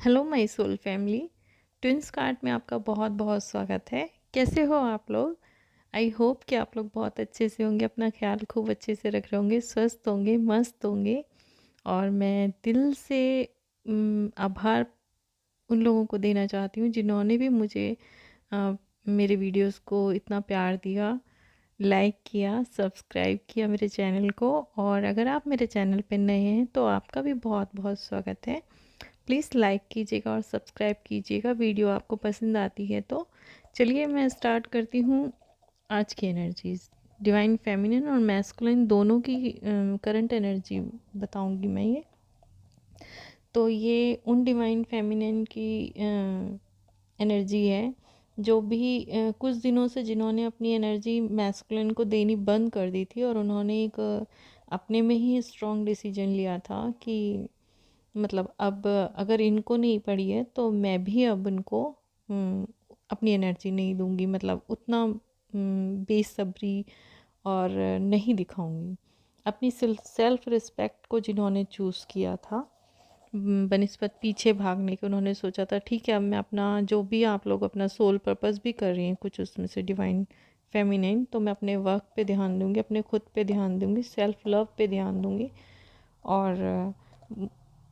Hello my soul family. Twins cart में आपका बहुत बहुत स्वागत है। कैसे हो आप लोग? आई होप कि आप लोग बहुत अच्छे से होंगे, अपना ख्याल खूब अच्छे से रख रहे होंगे, स्वस्थ होंगे, मस्त होंगे। और मैं दिल से आभार उन लोगों को देना चाहती हूँ जिन्होंने भी मुझे मेरे वीडियोस को इतना प्यार दिया, लाइक किया, सब्सक्राइब किया मेरे चैनल को। और अगर आप मेरे चैनल पर नए हैं तो आपका भी बहुत बहुत स्वागत है। प्लीज़ लाइक कीजिएगा और सब्सक्राइब कीजिएगा, वीडियो आपको पसंद आती है तो। चलिए मैं स्टार्ट करती हूँ आज की एनर्जीज। डिवाइन फेमिनिन और मैस्कुलिन दोनों की करंट एनर्जी बताऊँगी मैं ये। तो ये उन डिवाइन फेमिनिन की एनर्जी है जो भी कुछ दिनों से जिन्होंने अपनी एनर्जी मैस्कुलिन को देनी बंद कर दी थी, और उन्होंने एक अपने में ही स्ट्रॉन्ग डिसीजन लिया था कि मतलब अब अगर इनको नहीं पड़ी है तो मैं भी अब इनको अपनी एनर्जी नहीं दूंगी, मतलब उतना बेसब्री और नहीं दिखाऊंगी। अपनी सेल्फ रिस्पेक्ट को जिन्होंने चूज़ किया था बनिस्बत पीछे भागने के, उन्होंने सोचा था ठीक है अब मैं अपना जो भी आप लोग अपना सोल पर्पस भी कर रही हैं कुछ उसमें से डिवाइन फेमिनिन, तो मैं अपने वर्क पे ध्यान दूंगी, अपने खुद पे ध्यान दूंगी, सेल्फ लव पे ध्यान दूंगी। और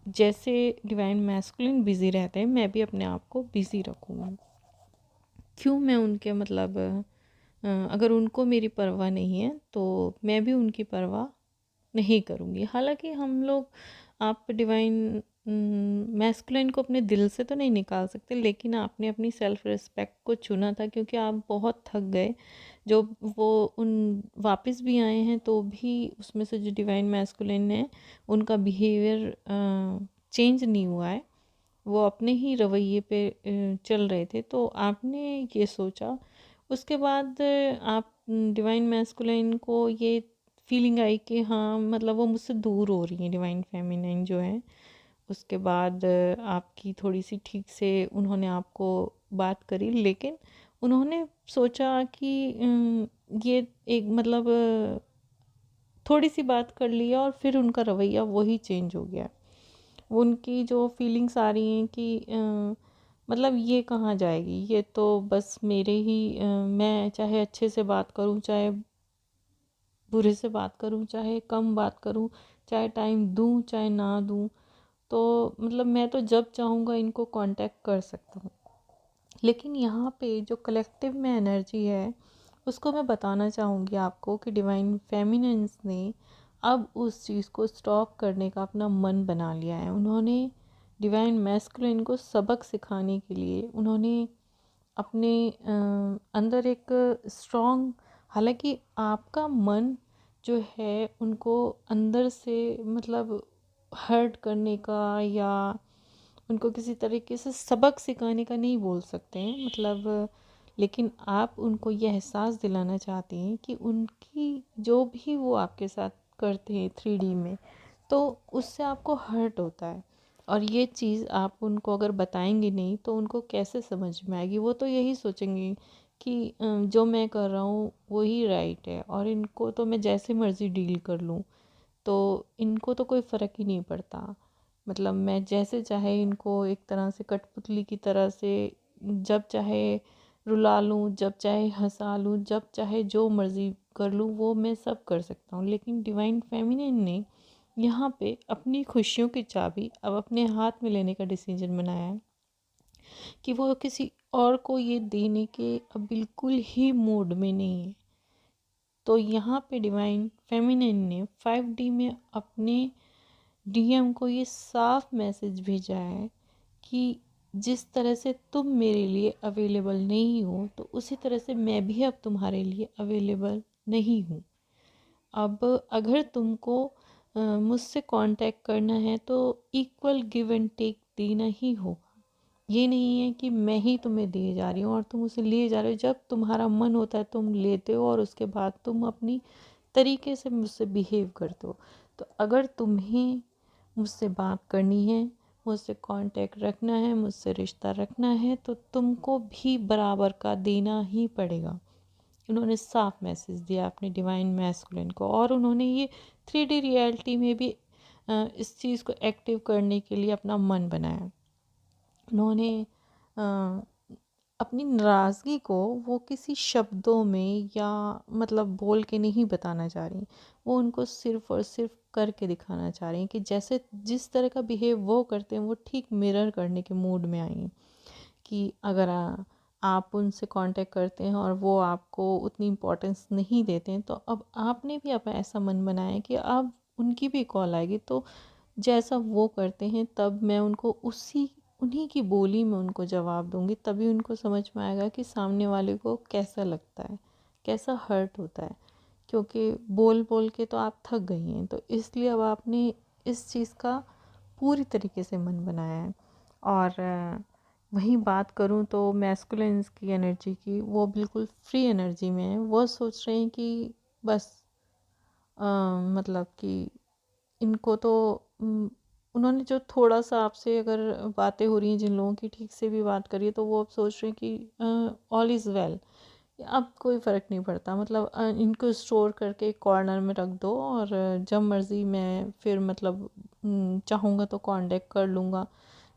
जैसे डिवाइन मैस्कुलिन बिज़ी रहते हैं मैं भी अपने आप को बिज़ी रखूँगी। क्यों मैं उनके मतलब अगर उनको मेरी परवाह नहीं है तो मैं भी उनकी परवाह नहीं करूँगी। हालांकि हम लोग आप डिवाइन मैस्कुलिन को अपने दिल से तो नहीं निकाल सकते, लेकिन आपने अपनी सेल्फ रिस्पेक्ट को चुना था क्योंकि आप बहुत थक गए। जो वो उन वापस भी आए हैं तो भी उसमें से जो डिवाइन मैस्कुलिन है उनका बिहेवियर चेंज नहीं हुआ है, वो अपने ही रवैये पे चल रहे थे। तो आपने ये सोचा, उसके बाद आप डिवाइन मैस्कुलिन को ये फीलिंग आई कि हाँ मतलब वो मुझसे दूर हो रही हैं डिवाइन फेमिनिन जो है। उसके बाद आपकी थोड़ी सी ठीक से उन्होंने आपको बात करी, लेकिन उन्होंने सोचा कि ये एक मतलब थोड़ी सी बात कर लिया और फिर उनका रवैया वही चेंज हो गया। उनकी जो फीलिंग्स आ रही हैं कि मतलब ये कहाँ जाएगी, ये तो बस मेरे ही मैं चाहे अच्छे से बात करूँ, चाहे बुरे से बात करूँ, चाहे कम बात करूँ, चाहे टाइम दूँ चाहे ना दूँ, तो मतलब मैं तो जब चाहूँगा इनको कांटेक्ट कर सकता हूँ। लेकिन यहाँ पे जो कलेक्टिव में एनर्जी है उसको मैं बताना चाहूँगी आपको कि डिवाइन फेमिनिन्स ने अब उस चीज़ को स्टॉप करने का अपना मन बना लिया है। उन्होंने डिवाइन मैस्कुलिन को सबक सिखाने के लिए उन्होंने अपने अंदर एक स्ट्रॉन्ग, हालांकि आपका मन जो है उनको अंदर से मतलब हर्ट करने का या उनको किसी तरीके से सबक सिखाने का नहीं बोल सकते हैं मतलब, लेकिन आप उनको यह एहसास दिलाना चाहती हैं कि उनकी जो भी वो आपके साथ करते हैं 3D में, तो उससे आपको हर्ट होता है। और ये चीज़ आप उनको अगर बताएंगे नहीं तो उनको कैसे समझ में आएगी? वो तो यही सोचेंगे कि जो मैं कर रहा हूँ वही राइट है और इनको तो मैं जैसे मर्ज़ी डील कर लूँ, तो इनको तो कोई फ़र्क ही नहीं पड़ता। मतलब मैं जैसे चाहे इनको एक तरह से कठपुतली की तरह से जब चाहे रुला लूँ, जब चाहे हंसा लूँ, जब चाहे जो मर्ज़ी कर लूँ, वो मैं सब कर सकता हूँ। लेकिन डिवाइन फेमिनिन ने यहाँ पे अपनी खुशियों की चाबी अब अपने हाथ में लेने का डिसीजन बनाया है कि वो किसी और को ये देने के अब बिल्कुल ही मूड में नहीं है। तो यहाँ पे डिवाइन फेमिनिन ने 5D में अपने डीएम को ये साफ मैसेज भेजा है कि जिस तरह से तुम मेरे लिए अवेलेबल नहीं हो तो उसी तरह से मैं भी अब तुम्हारे लिए अवेलेबल नहीं हूँ। अब अगर तुमको मुझसे कांटेक्ट करना है तो इक्वल गिव एंड टेक देना ही होगा। ये नहीं है कि मैं ही तुम्हें दिए जा रही हूँ और तुम उसे लिए जा रहे हो। जब तुम्हारा मन होता है तुम लेते हो और उसके बाद तुम अपनी तरीके से मुझसे बिहेव करते हो। तो अगर तुम्हें मुझसे बात करनी है, मुझसे कांटेक्ट रखना है, मुझसे रिश्ता रखना है, तो तुमको भी बराबर का देना ही पड़ेगा। उन्होंने साफ मैसेज दिया अपने डिवाइन मैस्कुलिन को, और उन्होंने ये 3D रियलिटी में भी इस चीज़ को एक्टिव करने के लिए अपना मन बनाया। उन्होंने अ, अपनी नाराज़गी को वो किसी शब्दों में या मतलब बोल के नहीं बताना चाह रही, वो उनको सिर्फ़ और सिर्फ करके दिखाना चाह रही हैं कि जैसे जिस तरह का बिहेव वो करते हैं वो ठीक मिरर करने के मूड में आई हैं। कि अगर आप उनसे कांटेक्ट करते हैं और वो आपको उतनी इम्पोर्टेंस नहीं देते हैं, तो अब आपने भी अपना ऐसा मन बनाया है कि अब उनकी भी कॉल आएगी तो जैसा वो करते हैं तब मैं उनको उसी उन्हीं की बोली में उनको जवाब दूंगी, तभी उनको समझ में आएगा कि सामने वाले को कैसा लगता है, कैसा हर्ट होता है। क्योंकि बोल बोल के तो आप थक गई हैं, तो इसलिए अब आपने इस चीज़ का पूरी तरीके से मन बनाया है। और वहीं बात करूं तो मैस्कुलिन्स की एनर्जी की, वो बिल्कुल फ्री एनर्जी में है। वो सोच रहे हैं कि बस अ, मतलब कि इनको तो उन्होंने जो थोड़ा सा आपसे अगर बातें हो रही हैं, जिन लोगों की ठीक से भी बात करिए तो वो अब सोच रहे हैं कि ऑल इज़ वेल, अब कोई फ़र्क नहीं पड़ता, मतलब इनको स्टोर करके एक कॉर्नर में रख दो और जब मर्ज़ी मैं फिर मतलब चाहूँगा तो कांटेक्ट कर लूँगा,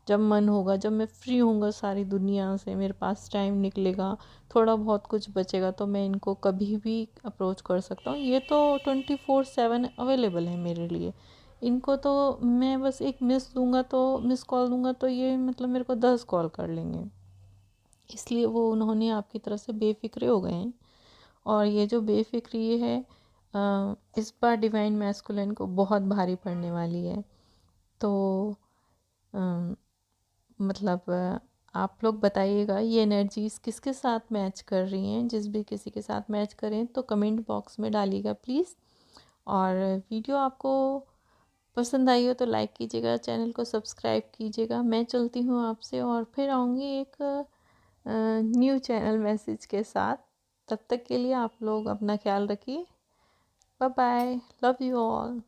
जब मन होगा, जब मैं फ्री होऊंगा सारी दुनिया से, मेरे पास टाइम निकलेगा, थोड़ा बहुत कुछ बचेगा, तो मैं इनको कभी भी अप्रोच कर सकता हूँ। ये तो 24/7 अवेलेबल है मेरे लिए। इनको तो मैं बस एक मिस कॉल दूंगा तो ये मतलब मेरे को 10 कॉल कर लेंगे। इसलिए वो उन्होंने आपकी तरफ से बेफिक्रे हो गए हैं। और ये जो बेफिक्री है इस बार डिवाइन मैस्कुलिन को बहुत भारी पड़ने वाली है। तो मतलब आप लोग बताइएगा ये एनर्जीज किसके साथ मैच कर रही हैं। जिस भी किसी के साथ मैच करें तो कमेंट बॉक्स में डालिएगा प्लीज़। और वीडियो आपको पसंद आई हो तो लाइक कीजिएगा, चैनल को सब्सक्राइब कीजिएगा। मैं चलती हूँ आपसे और फिर आऊँगी एक न्यू चैनल मैसेज के साथ। तब तक के लिए आप लोग अपना ख्याल रखिए। Bye bye, love you all.